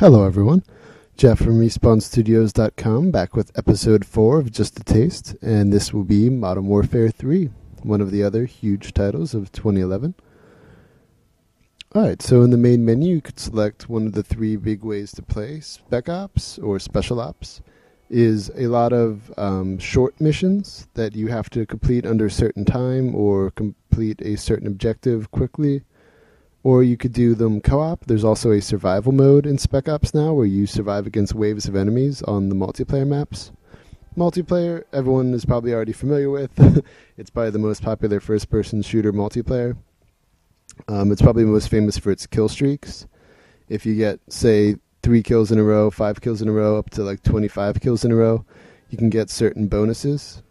Hello everyone, Jeff from RespawnStudios.com back with episode 4 of Just a Taste, and this will be Modern Warfare 3, one of the other huge titles of 2011. Alright, so in the main menu you could select one of the three big ways to play. Spec Ops, or Special Ops, is a lot of short missions that you have to complete under a certain time or complete a certain objective quickly. Or you could do them co-op. There's also a survival mode in Spec Ops now where you survive against waves of enemies on the multiplayer maps. Multiplayer, everyone is probably already familiar with. It's probably the most popular first-person shooter multiplayer. It's probably most famous for its kill streaks. If you get, say, 3 kills in a row, 5 kills in a row, up to like 25 kills in a row, you can get certain bonuses.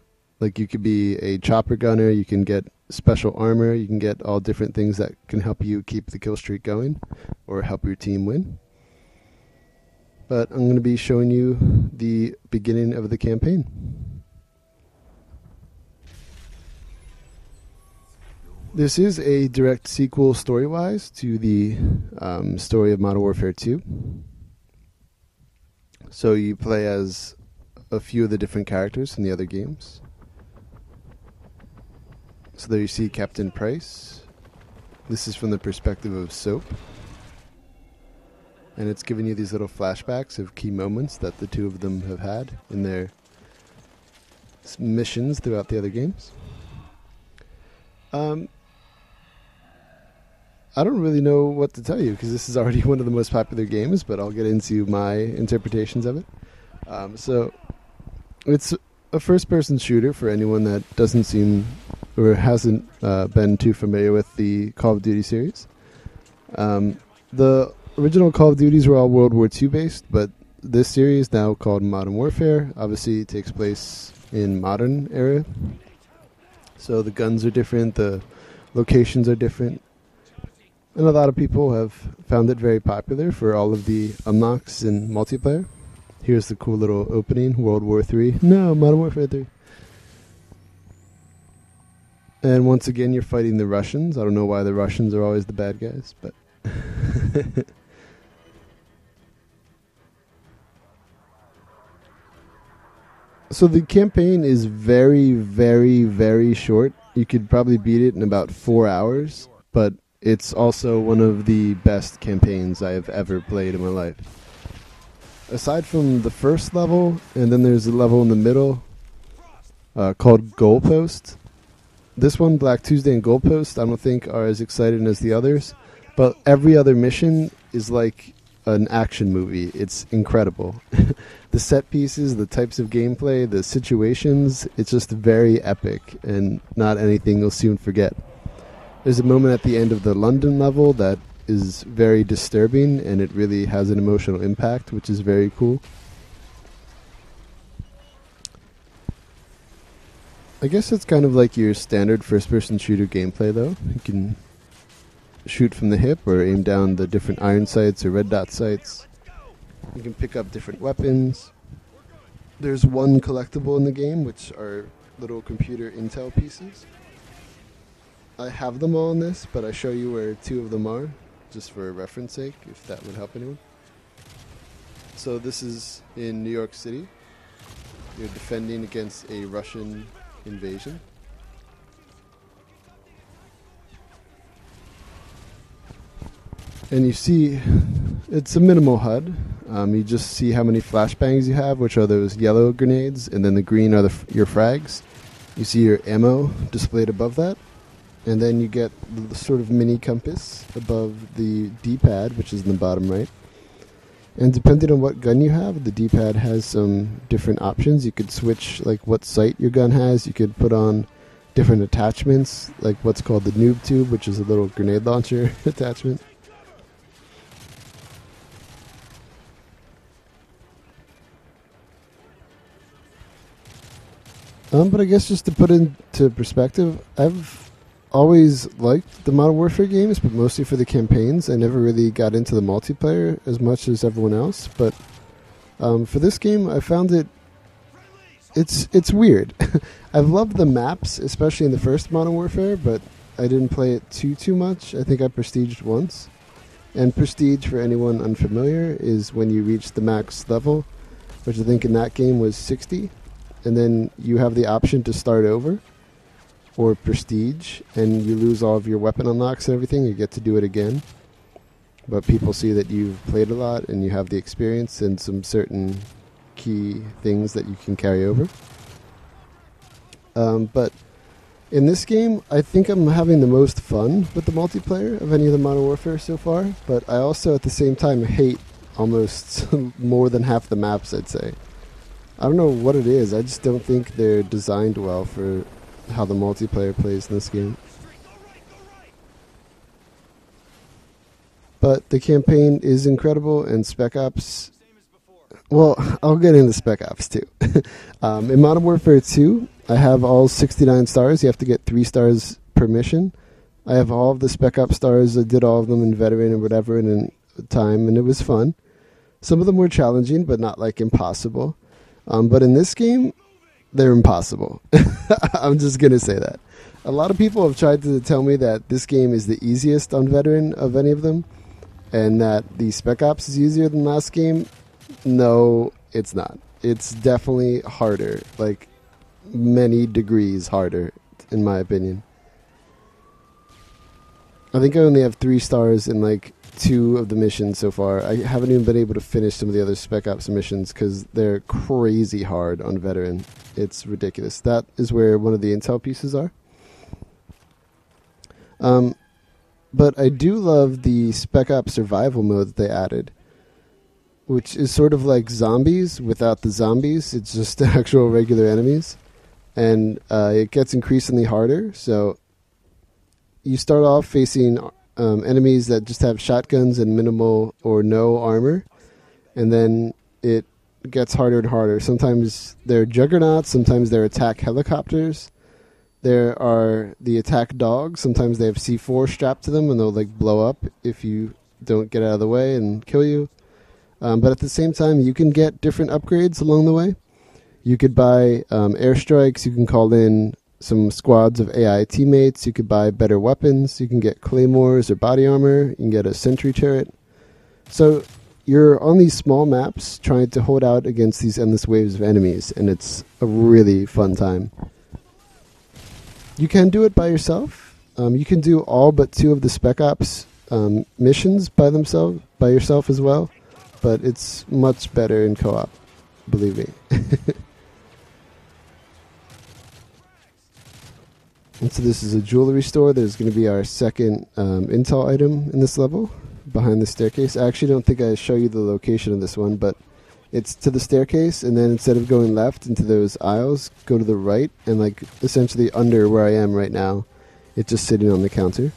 Like you could be a chopper gunner, you can get special armor, you can get all different things that can help you keep the kill streak going or help your team win. But I'm going to be showing you the beginning of the campaign. This is a direct sequel story-wise to the story of Modern Warfare 2. So you play as a few of the different characters from the other games. So there you see Captain Price. This is from the perspective of Soap. And it's giving you these little flashbacks of key moments that the two of them have had in their missions throughout the other games. I don't really know what to tell you because this is already one of the most popular games, but I'll get into my interpretations of it. So it's a first-person shooter for anyone that doesn't seem or hasn't been too familiar with the Call of Duty series. The original Call of Duties were all World War II based, but this series, now called Modern Warfare, obviously takes place in modern era. So the guns are different, the locations are different, and a lot of people have found it very popular for all of the unlocks in multiplayer. Here's the cool little opening, World War III. No, Modern Warfare 3. And once again, you're fighting the Russians. I don't know why the Russians are always the bad guys, but... So the campaign is very, very, very short. You could probably beat it in about 4 hours, but it's also one of the best campaigns I have ever played in my life. Aside from the first level, and then there's a level in the middle called Goalpost. This one, Black Tuesday and Goalpost, I don't think are as exciting as the others, but every other mission is like an action movie. It's incredible. The set pieces, the types of gameplay, the situations, it's just very epic and not anything you'll soon forget. There's a moment at the end of the London level that is very disturbing and it really has an emotional impact, which is very cool. I guess it's kind of like your standard first-person shooter gameplay, though. You can shoot from the hip or aim down the different iron sights or red dot sights. You can pick up different weapons. There's one collectible in the game, which are little computer intel pieces. I have them all in this, but I show you where 2 of them are, just for reference sake, if that would help anyone. So this is in New York City. You're defending against a Russian invasion. And you see, it's a minimal HUD. You just see how many flashbangs you have, which are those yellow grenades, and then the green are your frags. You see your ammo displayed above that. And then you get the sort of mini compass above the D-pad, which is in the bottom right. And depending on what gun you have, the D-pad has some different options. You could switch like what sight your gun has. You could put on different attachments, like what's called the noob tube, which is a little grenade launcher attachment. But I guess just to put into perspective, I've always liked the Modern Warfare games, but mostly for the campaigns. I never really got into the multiplayer as much as everyone else, but for this game I found it's weird. I've loved the maps, especially in the first Modern Warfare, but I didn't play it too much. I think I prestiged once. And Prestige, for anyone unfamiliar, is when you reach the max level, which I think in that game was 60, and then you have the option to start over, or Prestige, and you lose all of your weapon unlocks and everything. You get to do it again. But people see that you've played a lot and you have the experience and some certain key things that you can carry over. But in this game, I think I'm having the most fun with the multiplayer of any of the Modern Warfare so far, but I also at the same time hate almost more than half the maps, I'd say. I don't know what it is, I just don't think they're designed well for how the multiplayer plays in this game. But the campaign is incredible, and Spec Ops... Well, I'll get into Spec Ops too. In Modern Warfare 2, I have all 69 stars. You have to get 3 stars per mission. I have all of the Spec Ops stars. I did all of them in Veteran or whatever in time, and it was fun. Some of them were challenging, but not like impossible. But in this game, they're impossible. I'm just going to say that. A lot of people have tried to tell me that this game is the easiest on Veteran of any of them, and that the Spec Ops is easier than last game. No, it's not. It's definitely harder, like many degrees harder, in my opinion. I think I only have 3 stars in like 2 of the missions so far. I haven't even been able to finish some of the other Spec Ops missions because they're crazy hard on Veteran. It's ridiculous. That is where one of the intel pieces are. But I do love the Spec Ops survival mode that they added, which is sort of like zombies without the zombies. It's just the actual regular enemies. And it gets increasingly harder. So you start off facing enemies that just have shotguns and minimal or no armor. And then it gets harder and harder. Sometimes they're juggernauts. Sometimes they're attack helicopters. There are the attack dogs. Sometimes they have C4 strapped to them and they'll like blow up if you don't get out of the way and kill you. But at the same time, you can get different upgrades along the way. You could buy airstrikes. You can call in some squads of AI teammates. You could buy better weapons. You can get claymores or body armor. You can get a sentry turret. So you're on these small maps trying to hold out against these endless waves of enemies, and it's a really fun time. You can do it by yourself. You can do all but 2 of the Spec Ops missions by yourself as well. But it's much better in co-op, believe me. And so this is a jewelry store. There's going to be our second intel item in this level, behind the staircase. I actually don't think I show you the location of this one, but it's to the staircase, and then instead of going left into those aisles, go to the right, and like essentially under where I am right now, it's just sitting on the counter.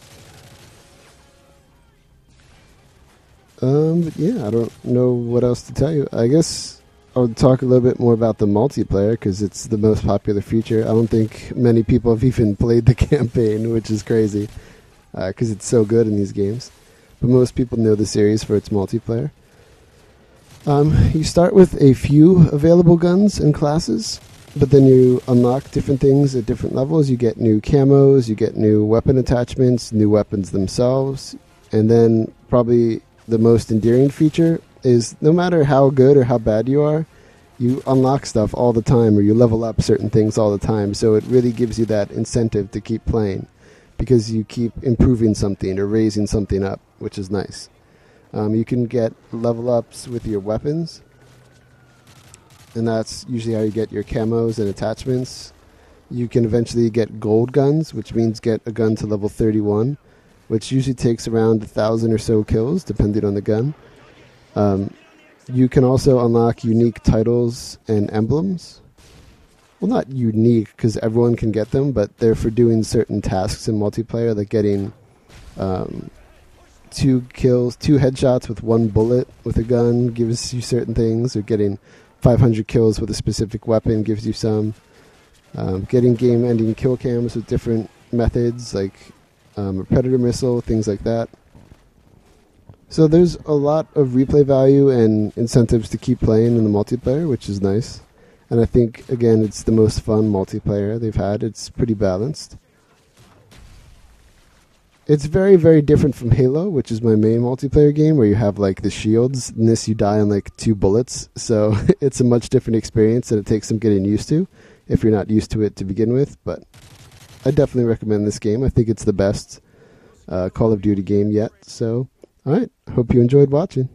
But yeah, I don't know what else to tell you. I guess I'll talk a little bit more about the multiplayer because it's the most popular feature. I don't think many people have even played the campaign, which is crazy because it's so good in these games. But most people know the series for its multiplayer. You start with a few available guns and classes, but then you unlock different things at different levels. You get new camos, you get new weapon attachments, new weapons themselves, and then probably the most endearing feature is no matter how good or how bad you are, you unlock stuff all the time, or you level up certain things all the time. So it really gives you that incentive to keep playing because you keep improving something or raising something up, which is nice. You can get level ups with your weapons, and that's usually how you get your camos and attachments. You can eventually get gold guns, which means get a gun to level 31, which usually takes around 1,000 or so kills, depending on the gun. You can also unlock unique titles and emblems. Well, not unique, because everyone can get them, but they're for doing certain tasks in multiplayer, like getting 2 kills, 2 headshots with 1 bullet with a gun gives you certain things, or getting 500 kills with a specific weapon gives you some. Getting game-ending kill cams with different methods, like a predator missile, things like that. So there's a lot of replay value and incentives to keep playing in the multiplayer, which is nice. And I think, again, it's the most fun multiplayer they've had. It's pretty balanced. It's very, very different from Halo, which is my main multiplayer game, where you have like the shields. In this, you die in like 2 bullets, so it's a much different experience, and it takes some getting used to if you're not used to it to begin with. But I definitely recommend this game. I think it's the best Call of Duty game yet. So, all right, hope you enjoyed watching.